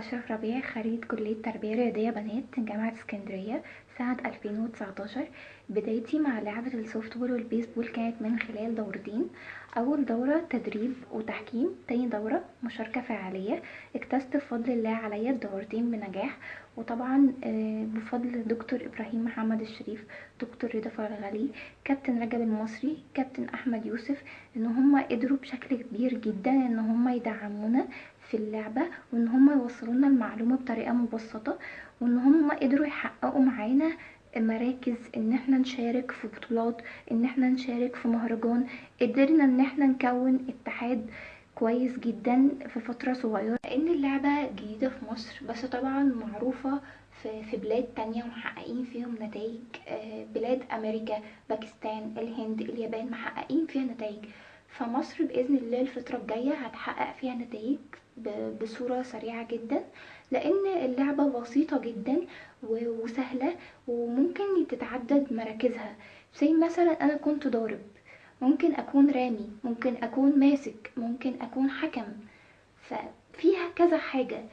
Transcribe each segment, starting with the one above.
أشرف ربيع، خريج كلية تربية رياضية بنات جامعة اسكندرية سنة 2019. بدايتي مع لعبة السوفت بول والبيسبول كانت من خلال دورتين. أول دورة تدريب وتحكيم، تاني دورة مشاركة فعالية. اجتزت بفضل الله عليا الدورتين بنجاح، وطبعا بفضل دكتور إبراهيم محمد الشريف، دكتور رضا فرغلي، كابتن رجب المصري، كابتن أحمد يوسف، ان هما قدروا بشكل كبير جدا ان هما يدعمونا في اللعبة، وان هما يوصلونا المعلومة بطريقة مبسطة، وان هما قدروا يحققوا معانا مراكز، ان احنا نشارك في بطولات، ان احنا نشارك في مهرجان. قدرنا ان احنا نكون اتحاد كويس جدا في فترة صغيرة، لان اللعبة جديدة في مصر بس طبعا معروفة في بلاد تانية ومحققين فيهم نتائج. بلاد امريكا، باكستان، الهند، اليابان محققين فيها نتائج. فمصر بإذن الله الفترة الجاية هتحقق فيها نتائج بصورة سريعة جدا، لأن اللعبة بسيطة جدا وسهلة، وممكن تتعدد مراكزها. زي مثلا أنا كنت ضارب، ممكن أكون رامي، ممكن أكون ماسك، ممكن أكون حكم، ففيها كذا حاجة.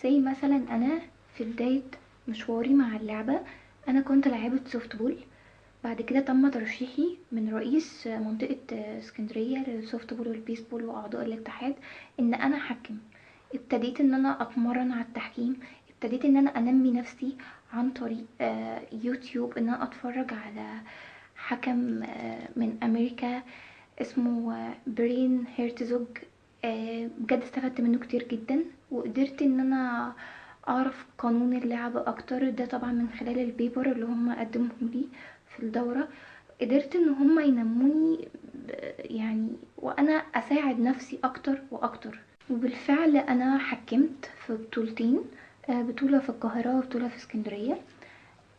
زي مثلا أنا في بداية مشواري مع اللعبة أنا كنت لاعبة سوفت بول. بعد كده تم ترشيحي من رئيس منطقة اسكندرية للسوفت بول والبيسبول وأعضاء الاتحاد إن أنا أحكم. ابتديت إن أنا أتمرن على التحكيم، ابتديت إن أنا أنمي نفسي عن طريق يوتيوب، إن أنا أتفرج على حكم من أمريكا اسمه برين هيرتزوج. بجد استفدت منه كتير جدا، وقدرت ان انا اعرف قانون اللعبة اكتر، ده طبعا من خلال البيبر اللي هم قدموه لي في الدورة. قدرت ان هم ينموني يعني، وانا اساعد نفسي اكتر واكتر. وبالفعل انا حكمت في بطولتين، بطولة في القاهرة وبطولة في اسكندرية،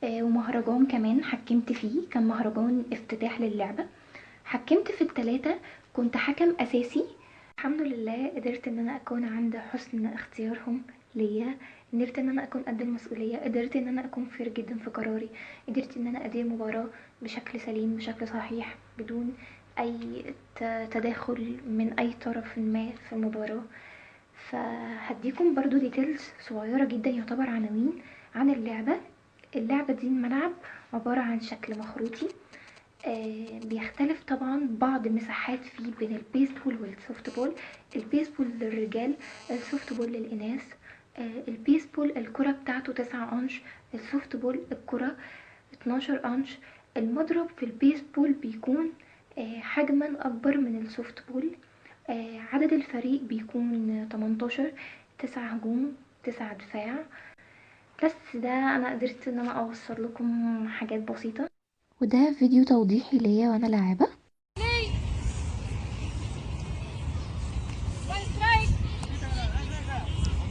ومهرجان كمان حكمت فيه، كان مهرجان افتتاح للعبة. حكمت في التلاتة، كنت حكم اساسي. الحمد لله قدرت ان انا اكون عند حسن اختيارهم ليا، قدرت ان انا اكون قد المسؤولية، قدرت ان انا اكون فير جدا في قراري، قدرت ان انا ادير مباراة بشكل سليم بشكل صحيح بدون اي تداخل من اي طرف ما في المباراة. فهديكم برضو ديتيلز صغيرة جدا، يعتبر عناوين عن اللعبة. اللعبة دي الملعب عبارة عن شكل مخروطي، بيختلف طبعا بعض مساحات فيه بين البيسبول والسوفت بول. البيسبول للرجال، السوفت بول للإناث. البيسبول الكرة بتاعته 9 أنش، السوفت بول الكرة 12 أنش. المضرب في البيسبول بيكون حجما أكبر من السوفت بول. عدد الفريق بيكون 18، 9 هجوم 9 دفاع. بس ده أنا قدرت إن أنا أوصل لكم حاجات بسيطة، وده فيديو توضيحي ليا وانا لاعبة.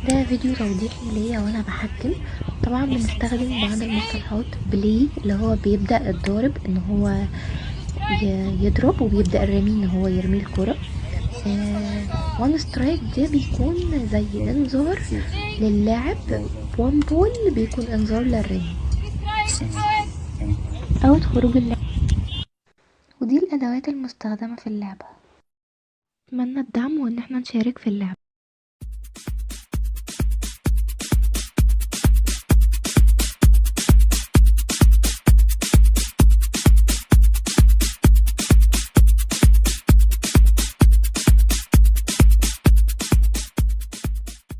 ده فيديو توضيحي ليا وانا بحكم. طبعا بنستخدم بعض المصطلحات، بلاي اللي هو بيبدأ الضارب ان هو يضرب، وبيبدأ الرمي ان هو يرمي الكرة. وان سترايك ده بيكون زي انذار للاعب، وان بول بيكون انذار للرمي او خروج اللعب. ودي الادوات المستخدمة في اللعبة. اتمنى الدعم وان احنا نشارك في اللعبة.